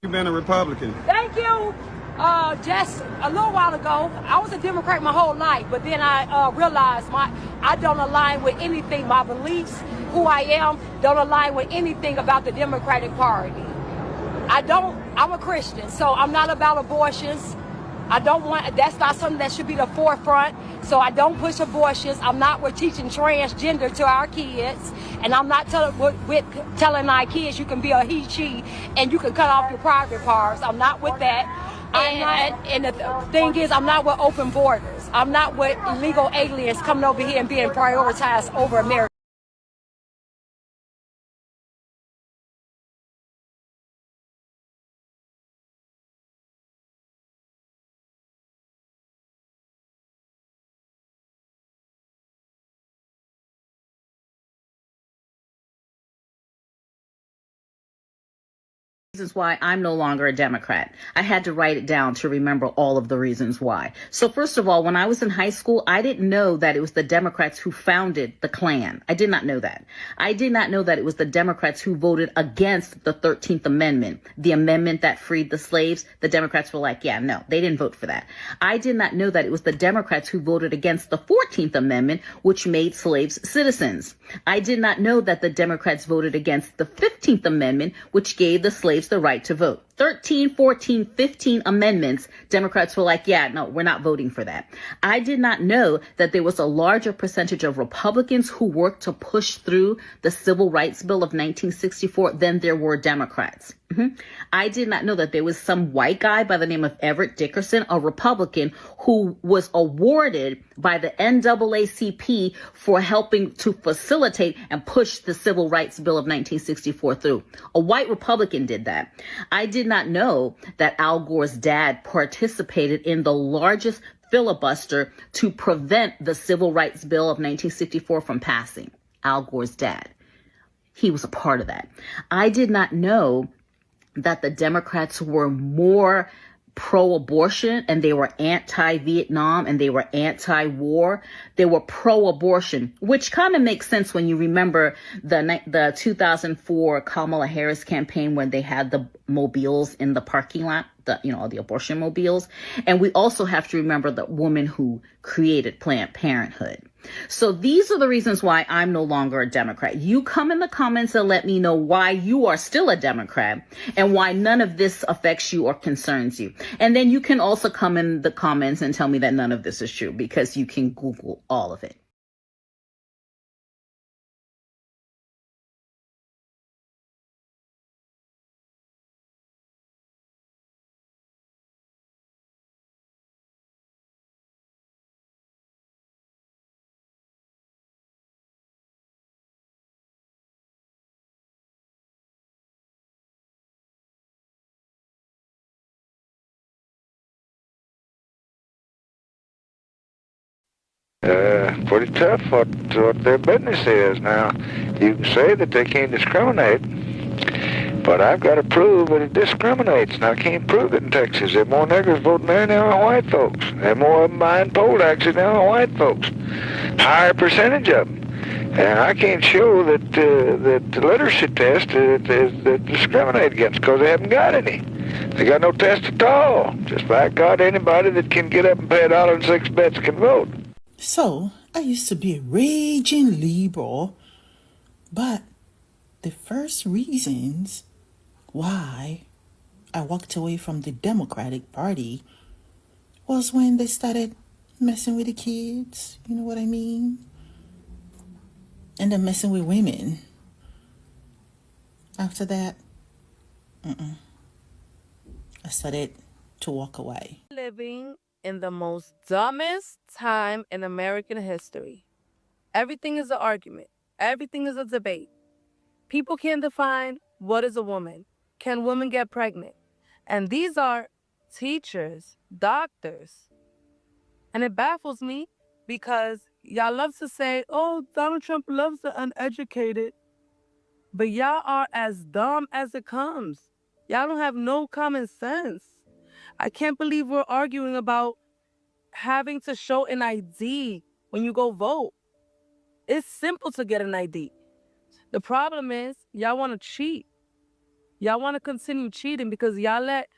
You've been a Republican. Thank you. Just a little while ago, I was a Democrat my whole life, but then I realized I don't align with anything. My beliefs, who I am, don't align with anything about the Democratic Party. I'm a Christian, so I'm not about abortions. That's not something that should be the forefront. So I don't push abortions. We're teaching transgender to our kids. And I'm not telling our kids you can be a he, she, and you can cut off your private parts. I'm not with that. And the thing is, I'm not with open borders. I'm not with illegal aliens coming over here and being prioritized over America. Reasons why I'm no longer a Democrat. I had to write it down to remember all of the reasons why. So first of all, when I was in high school, I didn't know that it was the Democrats who founded the Klan. I did not know that. I did not know that it was the Democrats who voted against the 13th Amendment, the amendment that freed the slaves. The Democrats were like, yeah, no, they didn't vote for that. I did not know that it was the Democrats who voted against the 14th Amendment, which made slaves citizens. I did not know that the Democrats voted against the 15th Amendment, which gave the slaves the right to vote. 13, 14, 15 amendments, Democrats were like, yeah, no, we're not voting for that. I did not know that there was a larger percentage of Republicans who worked to push through the Civil Rights Bill of 1964 than there were Democrats. I did not know that there was some white guy by the name of Everett Dickerson, a Republican, who was awarded by the NAACP for helping to facilitate and push the Civil Rights Bill of 1964 through. A white Republican did that. I did not know that Al Gore's dad participated in the largest filibuster to prevent the Civil Rights Bill of 1964 from passing. Al Gore's dad. He was a part of that. I did not know that the Democrats were more pro-abortion and they were anti-Vietnam and they were anti-war. They were pro-abortion, which kind of makes sense when you remember the 2004 Kamala Harris campaign when they had the mobiles in the parking lot, the abortion mobiles. And we also have to remember the woman who created Planned Parenthood. So these are the reasons why I'm no longer a Democrat. You come in the comments and let me know why you are still a Democrat and why none of this affects you or concerns you. And then you can also come in the comments and tell me that none of this is true, because you can Google all of it. Pretty tough what their business is. Now, you can say that they can't discriminate, but I've got to prove that it discriminates, and I can't prove it in Texas. There are more niggers voting there now than white folks. There are more of them buying poll taxes now than white folks. Higher percentage of them. And I can't show that the literacy test that discriminate against, because they haven't got any. They got no test at all. Just by God, anybody that can get up and pay $1.06 can vote. So, I used to be a raging liberal, but the first reasons why I walked away from the Democratic Party was when they started messing with the kids, you know what I mean? And then messing with women. After that, I started to walk away. Living in the most dumbest time in American history. Everything is an argument. Everything is a debate. People can't define what is a woman. Can women get pregnant? And these are teachers, doctors. And it baffles me because y'all love to say, oh, Donald Trump loves the uneducated. But y'all are as dumb as it comes. Y'all don't have no common sense. I can't believe we're arguing about having to show an ID when you go vote. It's simple to get an ID. The problem is y'all want to cheat. Y'all want to continue cheating because y'all let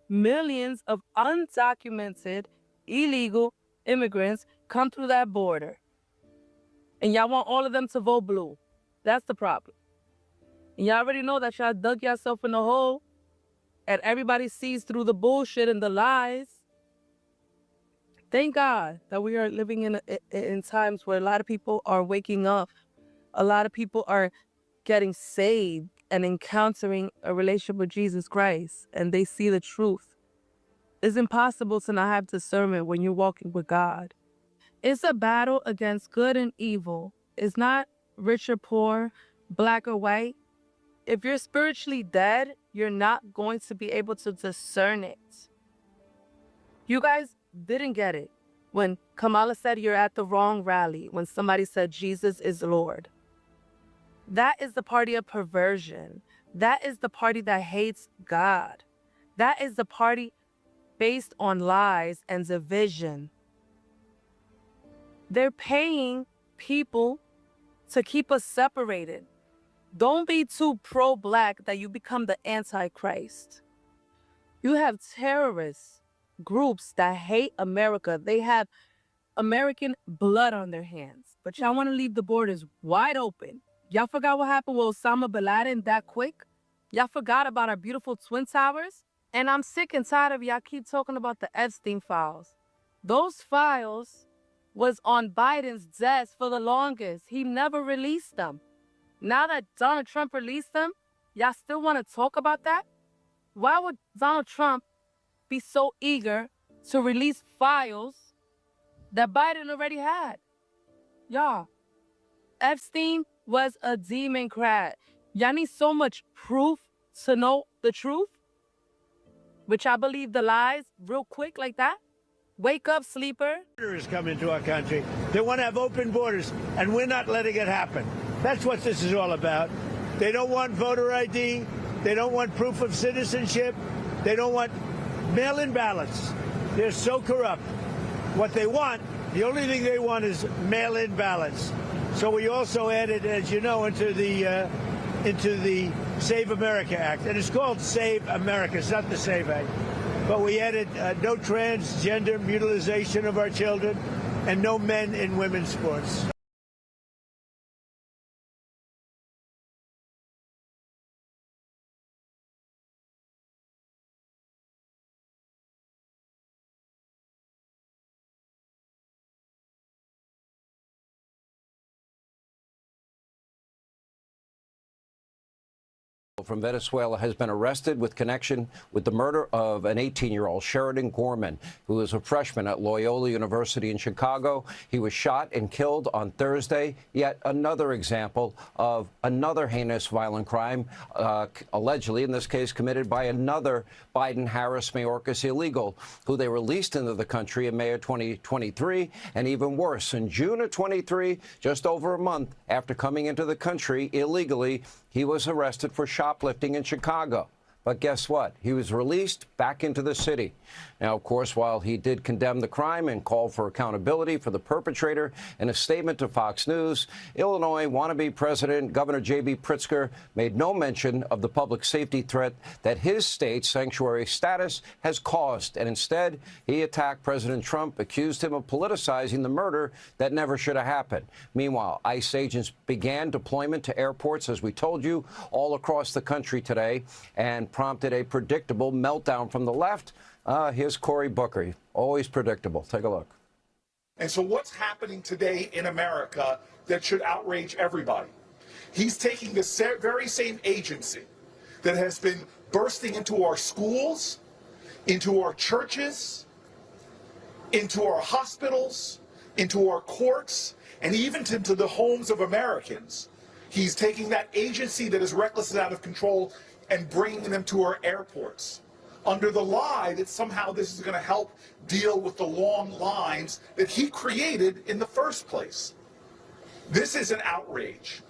millions of undocumented, illegal immigrants come through that border. And y'all want all of them to vote blue. That's the problem. And y'all already know that y'all dug yourself in a hole and everybody sees through the bullshit and the lies. Thank God that we are living in times where a lot of people are waking up. A lot of people are getting saved and encountering a relationship with Jesus Christ, and they see the truth. It's impossible to not have discernment when you're walking with God. It's a battle against good and evil. It's not rich or poor, black or white. If you're spiritually dead, you're not going to be able to discern it. You guys didn't get it when Kamala said you're at the wrong rally, when somebody said Jesus is Lord. That is the party of perversion. That is the party that hates God. That is the party based on lies and division. They're paying people to keep us separated. Don't be too pro-black that you become the Antichrist. You have terrorist groups that hate America. They have American blood on their hands. But y'all want to leave the borders wide open. Y'all forgot what happened with Osama bin Laden that quick? Y'all forgot about our beautiful Twin Towers? And I'm sick and tired of y'all keep talking about the Epstein files. Those files was on Biden's desk for the longest. He never released them. Now that Donald Trump released them, y'all still want to talk about that? Why would Donald Trump be so eager to release files that Biden already had? Y'all, Epstein was a Democrat. Y'all need so much proof to know the truth, which I believe the lies real quick like that. Wake up, sleeper. Is coming to our country. They want to have open borders, and we're not letting it happen. That's what this is all about. They don't want voter ID. They don't want proof of citizenship. They don't want mail-in ballots. They're so corrupt. What they want, the only thing they want is mail-in ballots. So we also added, as you know, into the Save America Act. And it's called Save America. It's not the Save Act. But we added no transgender mutilization of our children and no men in women's sports. From Venezuela has been arrested with connection with the murder of an 18-year-old Sheridan Gorman, who was a freshman at Loyola University in Chicago. He was shot and killed on Thursday. Yet another example of another heinous violent crime, allegedly, in this case, committed by another Biden-Harris Mayorkas illegal, who they released into the country in May of 2023. And even worse, in June of 23, just over a month after coming into the country illegally, he was arrested for shoplifting in Chicago. But guess what? He was released back into the city. Now, of course, while he did condemn the crime and call for accountability for the perpetrator, in a statement to Fox News, Illinois wannabe President Governor J.B. Pritzker made no mention of the public safety threat that his state's sanctuary status has caused. And instead, he attacked President Trump, accused him of politicizing the murder that never should have happened. Meanwhile, ICE agents began deployment to airports, as we told you, all across the country today, and prompted a predictable meltdown from the left. Here's Cory Booker, always predictable. Take a look. And so what's happening today in America that should outrage everybody? He's taking the very same agency that has been bursting into our schools, into our churches, into our hospitals, into our courts, and even into the homes of Americans. He's taking that agency that is reckless and out of control and bringing them to our airports under the lie that somehow this is going to help deal with the long lines that he created in the first place. This is an outrage.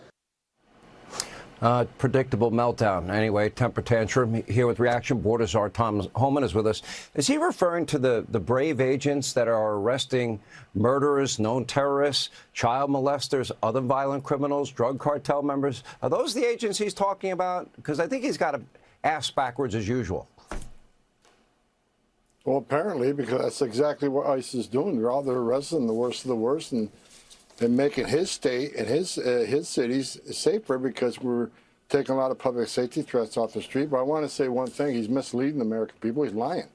Predictable meltdown. Anyway, temper tantrum here with Reaction. Border czar Tom Homan is with us. Is he referring to the brave agents that are arresting murderers, known terrorists, child molesters, other violent criminals, drug cartel members? Are those the agents he's talking about? Because I think he's got ass backwards as usual? Well, apparently, because that's exactly what ICE is doing. They're out there arresting the worst of the worst and making his state and his cities safer because we're taking a lot of public safety threats off the street. But I want to say one thing. He's misleading the American people. He's lying.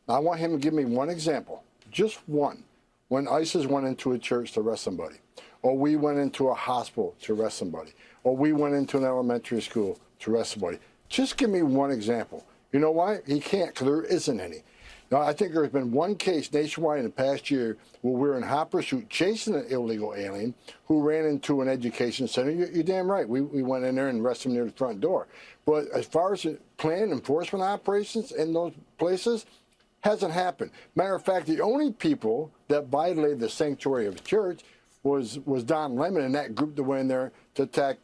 Now, I want him to give me one example, just one, when ISIS went into a church to arrest somebody, or we went into a hospital to arrest somebody, or we went into an elementary school to arrest somebody. Just give me one example. You know why? He can't, because there isn't any. Now, I think there's been one case nationwide in the past year where we're in hot pursuit chasing an illegal alien who ran into an education center. You're damn right. We went in there and arrested him near the front door. But as far as planned enforcement operations in those places, hasn't happened. Matter of fact, the only people that violated the sanctuary of the church was Don Lemon and that group that went in there to attack,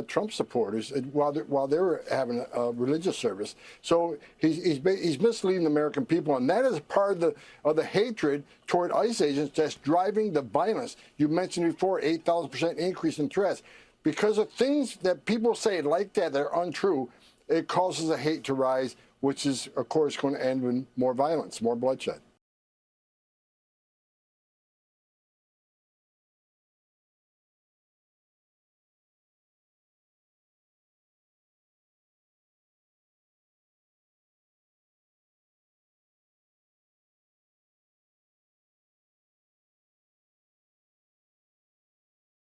Trump supporters while they were having a religious service. So he's misleading the American people, and that is part of the hatred toward ICE agents that's driving the violence. You mentioned before 8,000% increase in threats because of things that people say like that are untrue. It causes the hate to rise, which is, of course, going to end in more violence, more bloodshed.